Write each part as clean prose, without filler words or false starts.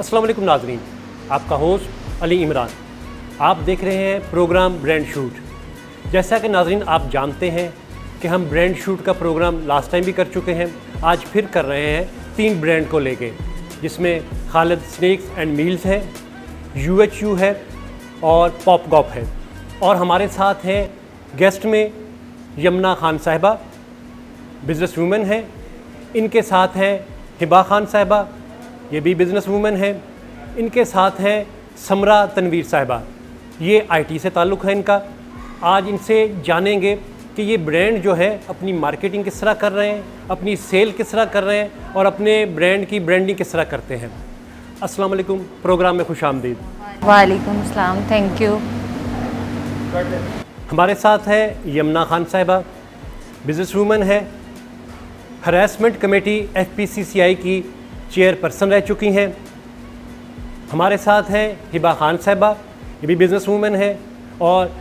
अस्सलाम वालेकुम नाज़रीन, आपका होस्ट अली इमरान। आप देख रहे हैं प्रोग्राम ब्रांड शूट। जैसा कि नाज़रीन आप जानते हैं कि हम ब्रांड शूट का प्रोग्राम लास्ट टाइम भी कर चुके हैं, आज फिर कर रहे हैं 3 ब्रांड को लेके, जिसमें खालिद स्नैक्स एंड मील्स है, UHU है और पॉप गॉप है। और हमारे साथ हैं गेस्ट में यमुना खान साहिबा, बिज़नेस वूमेन है। इनके साथ हैं हिबा खान साहिबा, ये भी बिज़नेस वूमेन है। इनके साथ हैं समरा तनवीर साहिबा, ये IT से ताल्लुक़ है इनका। आज इनसे जानेंगे कि ये ब्रांड जो है अपनी मार्केटिंग किस तरह कर रहे हैं, अपनी सेल किस तरह कर रहे हैं और अपने ब्रांड की ब्रांडिंग किस तरह करते हैं। अस्सलाम वालेकुम, प्रोग्राम में खुश आमदीद। वालेकुम सलाम, थैंक यू। हमारे साथ है यमुना खान साहिबा, बिज़नेस वूमेन है, हरासमेंट कमेटी FPCCI की चेयरपर्सन रह चुकी हैं। हमारे साथ हैं हिबा खान साहिबा, ये भी बिज़नेस वूमेन है और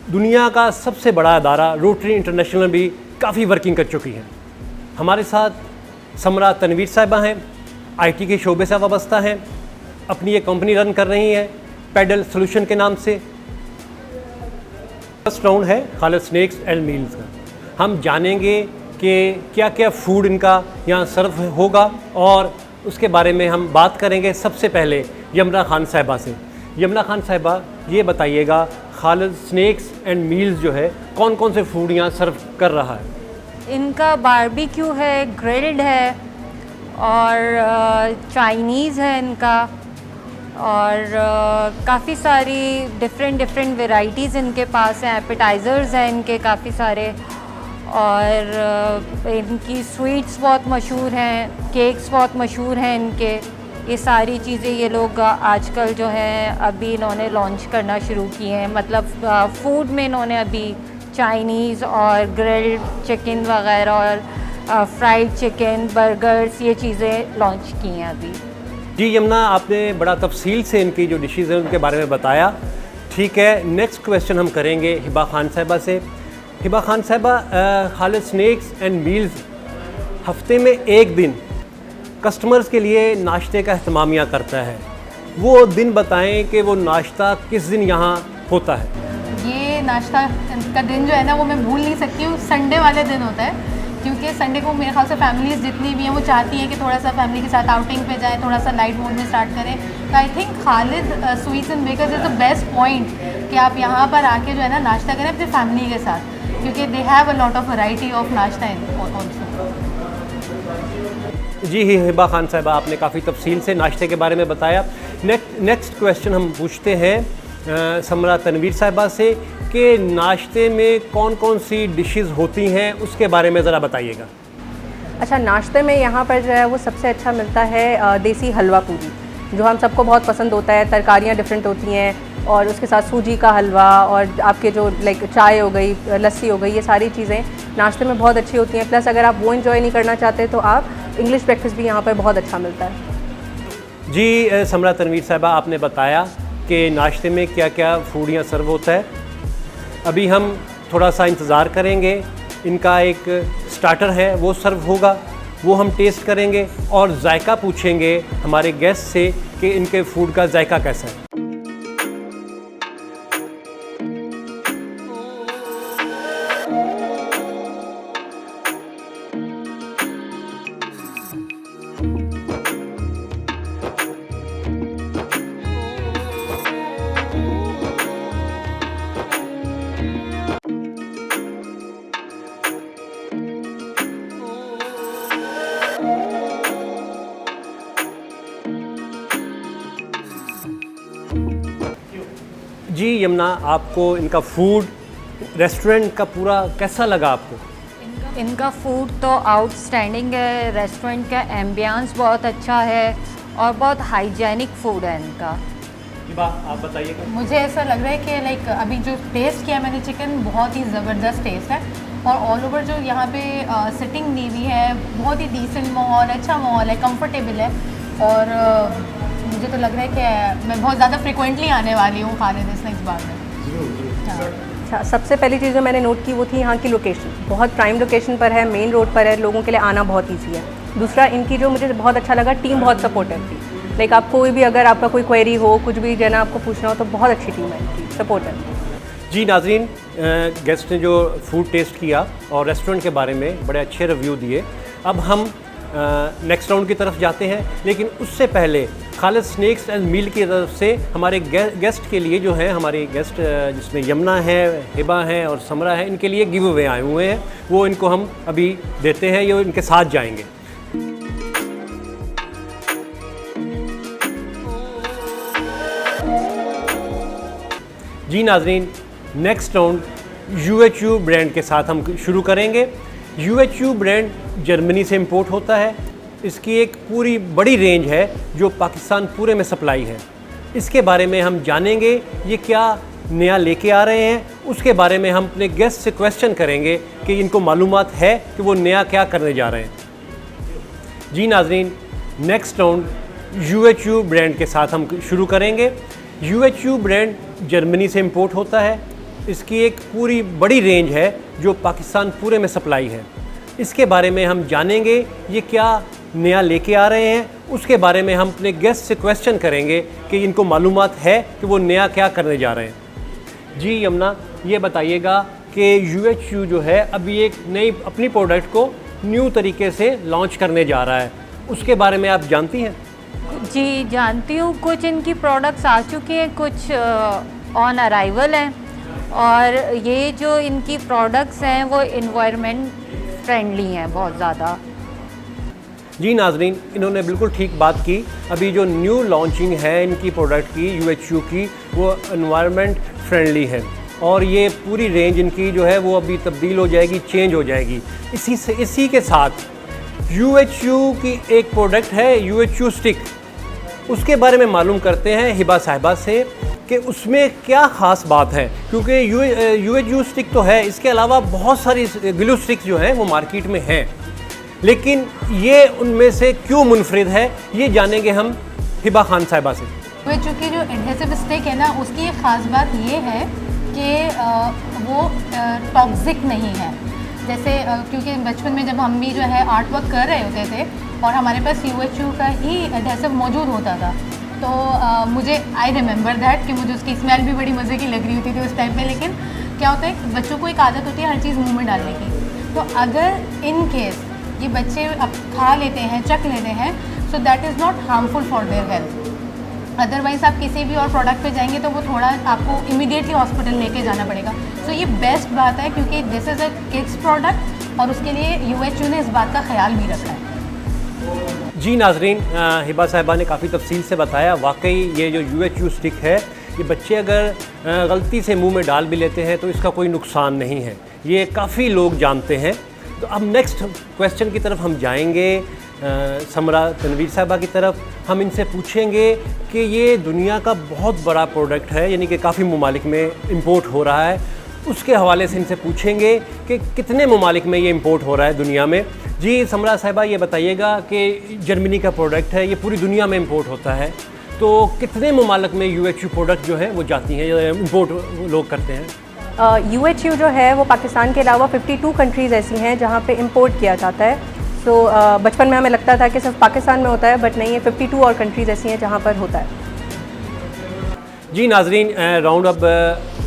दुनिया का सबसे बड़ा अदारा रोटरी इंटरनेशनल भी काफ़ी वर्किंग कर चुकी हैं। हमारे साथ समरा तनवीर साहिबा हैं, IT के शोबे से वाबस्ता हैं, अपनी एक कंपनी रन कर रही हैं पेडल सोल्यूशन के नाम से। फर्स्ट राउंड है खालिद स्नैक्स एंड मील्स का। हम जानेंगे कि क्या क्या फूड इनका यहाँ सर्व होगा और उसके बारे में हम बात करेंगे। सबसे पहले यमुना खान साहिबा से। यमुना खान साहिबा, ये बताइएगा खालिद स्नैक्स एंड मील्स जो है कौन कौन से फूड यहाँ सर्व कर रहा है? इनका बारबेक्यू है, ग्रिल्ड है और चाइनीज़ है इनका, और काफ़ी सारी डिफरेंट वैरायटीज़ इनके पास हैं। एपेटाइज़र्स हैं इनके काफ़ी सारे, और इनकी स्वीट्स बहुत मशहूर हैं, केक्स बहुत मशहूर हैं इनके। ये सारी चीज़ें ये लोग आजकल जो है अभी इन्होंने लॉन्च करना शुरू किए हैं। मतलब फूड में इन्होंने अभी चाइनीज़ और ग्रिल्ड चिकन वगैरह और फ्राइड चिकन, बर्गर्स, ये चीज़ें लॉन्च की हैं अभी। जी यमुना, आपने बड़ा तफसील से इनकी जो डिशेज़ हैं उनके बारे में बताया। ठीक है, नेक्स्ट क्वेश्चन हम करेंगे हिबा खान साहिबा से। हिबा खान साहिबा, खालिद स्नैक्स एंड मील्स हफ्ते में एक दिन कस्टमर्स के लिए नाश्ते का एहतमामिया करता है। वो दिन बताएं कि वो नाश्ता किस दिन यहाँ होता है। ये नाश्ता का दिन जो है ना, वो मैं भूल नहीं सकती हूँ। संडे वाले दिन होता है, क्योंकि संडे को मेरे ख्याल से फैमिलीज़ जितनी भी हैं वो चाहती हैं कि थोड़ा सा फैमिली के साथ आउटिंग पे जाएं, थोड़ा सा लाइट मूड में स्टार्ट करें। तो I think Khalid sweets and bakers is the best point कि आप यहाँ पर आके जो है ना नाश्ता करें अपनी फैमिली के साथ, क्योंकि they have a lot of variety of नाश्ता ऑल्सो। जी हिबा खान साहिबा, आपने काफ़ी तफसील से नाश्ते के बारे में बताया। नेक्स्ट क्वेश्चन हम पूछते हैं समरा तनवीर साहिबा से कि नाश्ते में कौन कौन सी डिशेस होती हैं, उसके बारे में ज़रा बताइएगा। अच्छा, नाश्ते में यहाँ पर जो है वो सबसे अच्छा मिलता है देसी हलवा पूरी, जो हम सबको बहुत पसंद होता है। तरकारियाँ डिफरेंट होती हैं और उसके साथ सूजी का हलवा और आपके जो लाइक चाय हो गई, लस्सी हो गई, ये सारी चीज़ें नाश्ते में बहुत अच्छी होती हैं। प्लस अगर आप वो एंजॉय नहीं करना चाहते तो आप इंग्लिश ब्रेकफास्ट भी यहाँ पर बहुत अच्छा मिलता है। जी समरा तनवीर साहिबा, आपने बताया कि नाश्ते में क्या क्या फूड यहाँ सर्व होता है। अभी हम थोड़ा सा इंतज़ार करेंगे, इनका एक स्टार्टर है वो सर्व होगा, वो हम टेस्ट करेंगे और जायका पूछेंगे हमारे गेस्ट से कि इनके फूड का जायका कैसा है। जी यमुना, आपको इनका फूड रेस्टोरेंट का पूरा कैसा लगा आपको? इनका फूड तो आउटस्टैंडिंग है। रेस्टोरेंट का एम्बियंस बहुत अच्छा है और बहुत हाइजेनिक फूड है इनका। आप बताइएगा। मुझे ऐसा लग रहा है कि लाइक अभी जो टेस्ट किया मैंने चिकन, बहुत ही ज़बरदस्त टेस्ट है। और ऑल ओवर जो यहाँ पे सिटिंग दी हुई है, बहुत ही डिसेंट माहौल, अच्छा माहौल है, कंफर्टेबल है। और मुझे तो लग रहा है कि मैं बहुत ज़्यादा फ्रिक्वेंटली आने वाली हूँ खालिद स्नैक्स बार में। अच्छा, सबसे पहली चीज़ जो मैंने नोट की वो थी यहाँ की लोकेशन। बहुत प्राइम लोकेशन पर है, मेन रोड पर है, लोगों के लिए आना बहुत ईजी है। दूसरा, इनकी जो मुझे बहुत अच्छा लगा, टीम बहुत सपोर्टिव थी। लाइक आप कोई भी अगर आपका कोई क्वेरी हो, कुछ भी जो है ना आपको पूछना हो, तो बहुत अच्छी टीम है इनकी, सपोर्ट है। जी नाजरीन, गेस्ट ने जो फूड टेस्ट किया और रेस्टोरेंट के बारे में बड़े अच्छे रिव्यू दिए। अब हम नेक्स्ट राउंड की तरफ जाते हैं, लेकिन उससे पहले खालिद स्नैक्स एंड मील की तरफ से हमारे गेस्ट के लिए जो है, हमारे गेस्ट जिसमें यमुना है, हिबा है और समरा है, इनके लिए गिव अवे आए हुए हैं। वो इनको हम अभी देते हैं, ये इनके साथ जाएंगे। जी नाजरीन, नेक्स्ट राउंड UHU ब्रांड के साथ हम शुरू करेंगे। UHU ब्रांड जर्मनी से इंपोर्ट होता है। इसकी एक पूरी बड़ी रेंज है जो पाकिस्तान पूरे में सप्लाई है। इसके बारे में हम जानेंगे ये क्या नया लेके आ रहे हैं। उसके बारे में हम अपने गेस्ट से क्वेश्चन करेंगे कि इनको मालूमात है कि वो नया क्या करने जा रहे हैं। जी नाजरीन, नेक्स्ट राउंड UHU ब्रांड के साथ हम शुरू करेंगे। UHU ब्रांड जर्मनी से इंपोर्ट होता है। इसकी एक पूरी बड़ी रेंज है जो पाकिस्तान पूरे में सप्लाई है। इसके बारे में हम जानेंगे ये क्या नया लेके आ रहे हैं। उसके बारे में हम अपने गेस्ट से क्वेश्चन करेंगे कि इनको मालूमात है कि वो नया क्या करने जा रहे हैं। जी यमुना, ये बताइएगा कि UHU जो है अभी एक नई अपनी प्रोडक्ट को न्यू तरीके से लॉन्च करने जा रहा है, उसके बारे में आप जानती हैं? जी जानती हूँ, कुछ इनकी प्रोडक्ट्स आ चुकी हैं, कुछ ऑन अराइवल हैं, और ये जो इनकी प्रोडक्ट्स हैं वो इन्वायरमेंट फ्रेंडली हैं बहुत ज़्यादा। जी नाजरीन, इन्होंने बिल्कुल ठीक बात की। अभी जो न्यू लॉन्चिंग है इनकी प्रोडक्ट की, UHU की, वो एनवायरनमेंट फ्रेंडली है और ये पूरी रेंज इनकी जो है वो अभी तब्दील हो जाएगी, चेंज हो जाएगी। इसी के साथ UHU की एक प्रोडक्ट है UHU स्टिक, उसके बारे में मालूम करते हैं हिबा साहिबा से कि उसमें क्या ख़ास बात है। क्योंकि UHU स्टिक तो है, इसके अलावा बहुत सारी ग्लू स्टिक्स जो हैं वो मार्केट में हैं, लेकिन ये उनमें से क्यों मुनफरिद है, ये जानेंगे हम हिबा खान साहिबा से। UHU की जो एडहेसिव स्टिक है ना, उसकी एक ख़ास बात ये है कि वो टॉक्सिक नहीं है। जैसे क्योंकि बचपन में जब हम भी जो है आर्ट वर्क कर रहे होते थे और हमारे पास UHU का ही एडहेसिव मौजूद होता था, तो मुझे आई रिमेंबर दैट कि मुझे उसकी स्मेल भी बड़ी मज़े की लग रही होती थी उस टाइम पे। लेकिन क्या होता है, बच्चों को एक आदत होती है हर चीज़ मुंह में डालने की, तो अगर इन केस ये बच्चे अब खा लेते हैं, चख लेते हैं, so that is not harmful for their health. Otherwise आप किसी भी और प्रोडक्ट पे जाएंगे तो वो थोड़ा आपको इमीडिएटली हॉस्पिटल लेके जाना पड़ेगा। सो ये बेस्ट बात है क्योंकि this is a kids product और उसके लिए UHU ने इस बात का ख्याल भी रखा है। जी नाजरीन, हिबा साहिबा ने काफ़ी तफसील से बताया। वाकई ये जो UHU स्टिक है, ये बच्चे अगर गलती से मुंह में डाल भी लेते हैं तो इसका कोई नुकसान नहीं है, ये काफ़ी लोग जानते हैं। तो अब नेक्स्ट क्वेश्चन की तरफ हम जाएंगे, समरा तनवीर साहिबा की तरफ। हम इनसे पूछेंगे कि ये दुनिया का बहुत बड़ा प्रोडक्ट है, यानी कि काफ़ी ममालिक में इंपोर्ट हो रहा है, उसके हवाले से इनसे पूछेंगे कि कितने ममालिक में ये इंपोर्ट हो रहा है दुनिया में। जी समरा साहिबा, ये बताइएगा कि जर्मनी का प्रोडक्ट है, ये पूरी दुनिया में इंपोर्ट होता है, तो कितने ममालिक में UHU प्रोडक्ट जो है वो जाती हैं, इंपोर्ट लोग करते हैं? UHU जो है वो पाकिस्तान के अलावा 52 कंट्रीज़ ऐसी हैं जहाँ पे इंपोर्ट किया जाता है। सो बचपन में हमें लगता था कि सिर्फ पाकिस्तान में होता है, बट नहीं है, 52 और कंट्रीज़ ऐसी हैं जहाँ पर होता है। जी नाजरीन, राउंड अब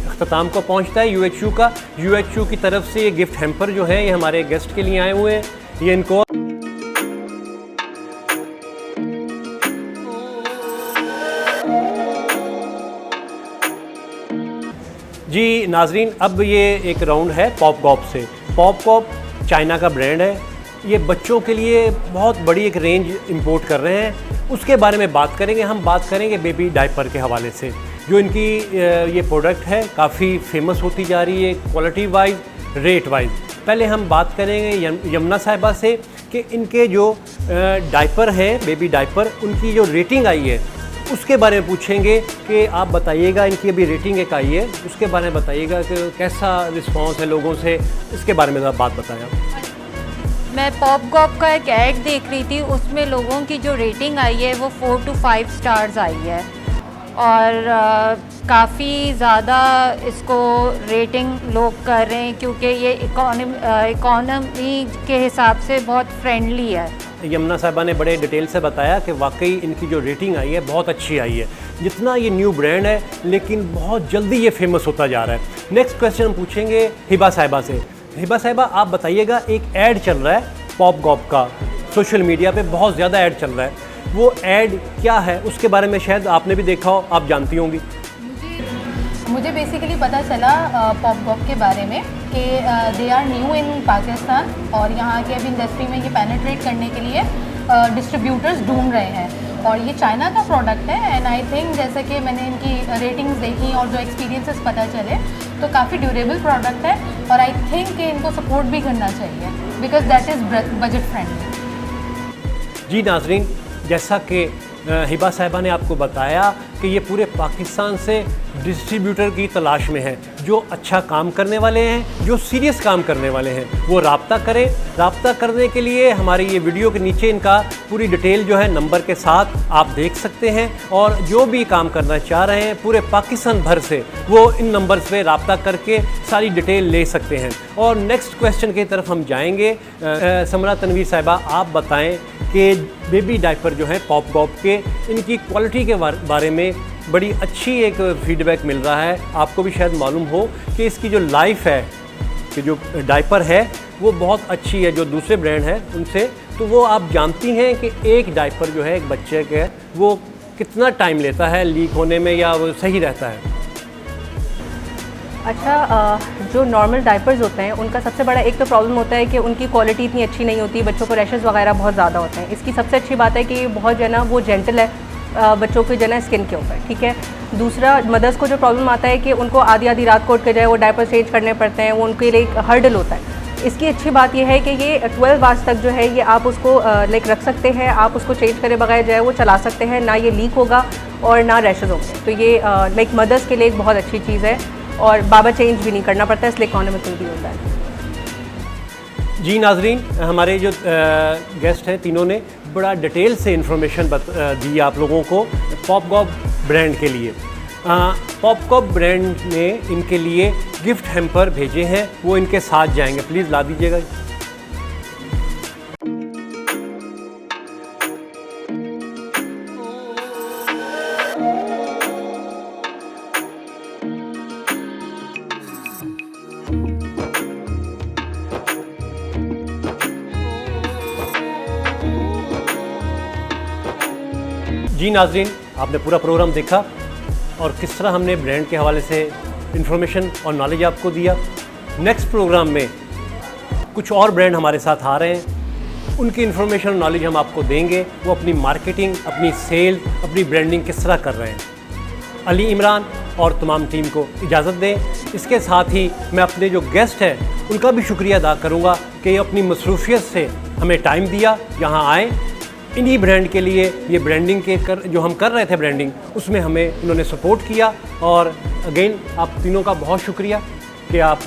अख्ताम को पहुँचता है UHU का। UHU की तरफ से ये गिफ्ट हैम्पर जो है ये हमारे गेस्ट के लिए आए हुए हैं। ये इनको जी नाजरीन, अब ये एक राउंड है पॉपकॉप से। पॉपकॉप चाइना का ब्रांड है, ये बच्चों के लिए बहुत बड़ी एक रेंज इंपोर्ट कर रहे हैं, उसके बारे में बात करेंगे। हम बात करेंगे बेबी डायपर के हवाले से, जो इनकी ये प्रोडक्ट है काफ़ी फेमस होती जा रही है क्वालिटी वाइज, रेट वाइज। पहले हम बात करेंगे यमुना साहिबा से कि इनके जो डायपर है, बेबी डायपर, उनकी जो रेटिंग आई है उसके बारे में पूछेंगे कि आप बताइएगा, इनकी अभी रेटिंग एक आई है, उसके बारे में बताइएगा कि कैसा रिस्पांस है लोगों से, इसके बारे में बात बताया। मैं पॉपकॉप का एक ऐड देख रही थी, उसमें लोगों की जो रेटिंग आई है वो 4 to 5 स्टार्स आई है। और काफ़ी ज़्यादा इसको रेटिंग लोग कर रहे हैं क्योंकि ये इकोनॉमी के हिसाब से बहुत फ्रेंडली है। यमुना साहिबा ने बड़े डिटेल से बताया कि वाकई इनकी जो रेटिंग आई है बहुत अच्छी आई है। जितना ये न्यू ब्रांड है लेकिन बहुत जल्दी ये फेमस होता जा रहा है। नेक्स्ट क्वेश्चन हम पूछेंगे हिबा साहिबा से। हिबा साहिबा, आप बताइएगा, एक ऐड चल रहा है पॉप गॉप का, सोशल मीडिया पे बहुत ज़्यादा ऐड चल रहा है, वो ऐड क्या है उसके बारे में शायद आपने भी देखा हो, आप जानती होंगी। मुझे बेसिकली पता चला पॉप गॉप के बारे में कि they are new in Pakistan और यहाँ के अभी इंडस्ट्री में ये पेनिट्रेट करने के लिए डिस्ट्रीब्यूटर्स ढूंढ रहे हैं और ये चाइना का प्रोडक्ट है। एंड आई थिंक जैसे कि मैंने इनकी रेटिंग्स देखी और जो एक्सपीरियंसेस पता चले तो काफ़ी ड्यूरेबल प्रोडक्ट है और आई थिंक कि इनको सपोर्ट भी करना चाहिए because that is budget friendly. जी नाजरीन, जैसा कि हिबा साहिबा ने आपको बताया कि ये पूरे पाकिस्तान से डिस्ट्रीब्यूटर की तलाश में है जो अच्छा काम करने वाले हैं, जो सीरियस काम करने वाले हैं, वो राब्ता करें। राब्ता करने के लिए हमारी ये वीडियो के नीचे इनका पूरी डिटेल जो है नंबर के साथ आप देख सकते हैं और जो भी काम करना चाह रहे हैं पूरे पाकिस्तान भर से वो इन नंबर्स पे राब्ता करके सारी डिटेल ले सकते हैं। और नेक्स्ट क्वेश्चन की तरफ हम जाएंगे। समरा तनवीर साहिबा, आप बताएं कि बेबी डायपर जो है पॉप गॉप के, इनकी क्वालिटी के बारे में बड़ी अच्छी एक फीडबैक मिल रहा है। आपको भी शायद मालूम हो कि इसकी जो लाइफ है, कि जो डायपर है वो बहुत अच्छी है जो दूसरे ब्रांड है उनसे। तो वो आप जानती हैं कि एक डायपर जो है एक बच्चे के वो कितना टाइम लेता है लीक होने में या वो सही रहता है? अच्छा, जो नॉर्मल डायपर्स होते हैं उनका सबसे बड़ा एक तो प्रॉब्लम होता है कि उनकी क्वालिटी इतनी अच्छी नहीं होती, बच्चों को रैशेस वगैरह बहुत ज़्यादा होते हैं। इसकी सबसे अच्छी बात है कि ये बहुत जो है ना वो जेंटल है बच्चों के जो है स्किन के ऊपर, ठीक है। दूसरा, मदर्स को जो प्रॉब्लम आता है कि उनको आधी आधी रात को उठ के जो है वो डायपर चेंज करने पड़ते हैं, वो उनके लिए एक हर्डल होता है। इसकी अच्छी बात यह है कि ये 12 आवर्स तक जो है ये आप उसको लाइक रख सकते हैं, आप उसको चेंज करे बगैर जो है वो चला सकते हैं, ना ये लीक होगा और ना रैशेज होंगे। तो ये लाइक मदर्स के लिए एक बहुत अच्छी चीज़ है और बाबा चेंज भी नहीं करना पड़ता है, इसलिए इकोनॉमिकल भी होता है। जी नाजरीन, हमारे जो गेस्ट हैं तीनों ने बड़ा डिटेल से इन्फॉर्मेशन दी आप लोगों को पॉप गॉप ब्रांड के लिए। पॉप गॉप ब्रांड ने इनके लिए गिफ्ट हैम्पर भेजे हैं, वो इनके साथ जाएंगे, प्लीज़ ला दीजिएगा। जी नाजरीन, आपने पूरा प्रोग्राम देखा और किस तरह हमने ब्रांड के हवाले से इन्फॉर्मेशन और नॉलेज आपको दिया। नेक्स्ट प्रोग्राम में कुछ और ब्रांड हमारे साथ आ रहे हैं, उनकी इन्फॉर्मेशन और नॉलेज हम आपको देंगे। वो अपनी मार्केटिंग, अपनी सेल, अपनी ब्रांडिंग किस तरह कर रहे हैं। अली इमरान और तमाम टीम को इजाज़त दें। इसके साथ ही मैं अपने जो गेस्ट हैं उनका भी शुक्रिया अदा करूँगा कि ये अपनी मसरूफियत से हमें टाइम दिया, यहाँ आए। इन्हीं ब्रांड के लिए ये ब्रांडिंग के जो हम कर रहे थे ब्रांडिंग, उसमें हमें इन्होंने सपोर्ट किया। और अगेन आप तीनों का बहुत शुक्रिया कि आप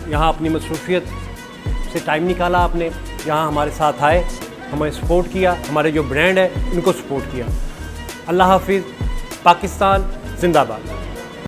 यहाँ अपनी मसरूफियत से टाइम निकाला, आपने यहाँ हमारे साथ आए, हमें सपोर्ट किया, हमारे जो ब्रांड है उनको सपोर्ट किया। अल्लाह हाफिज़, पाकिस्तान जिंदाबाद।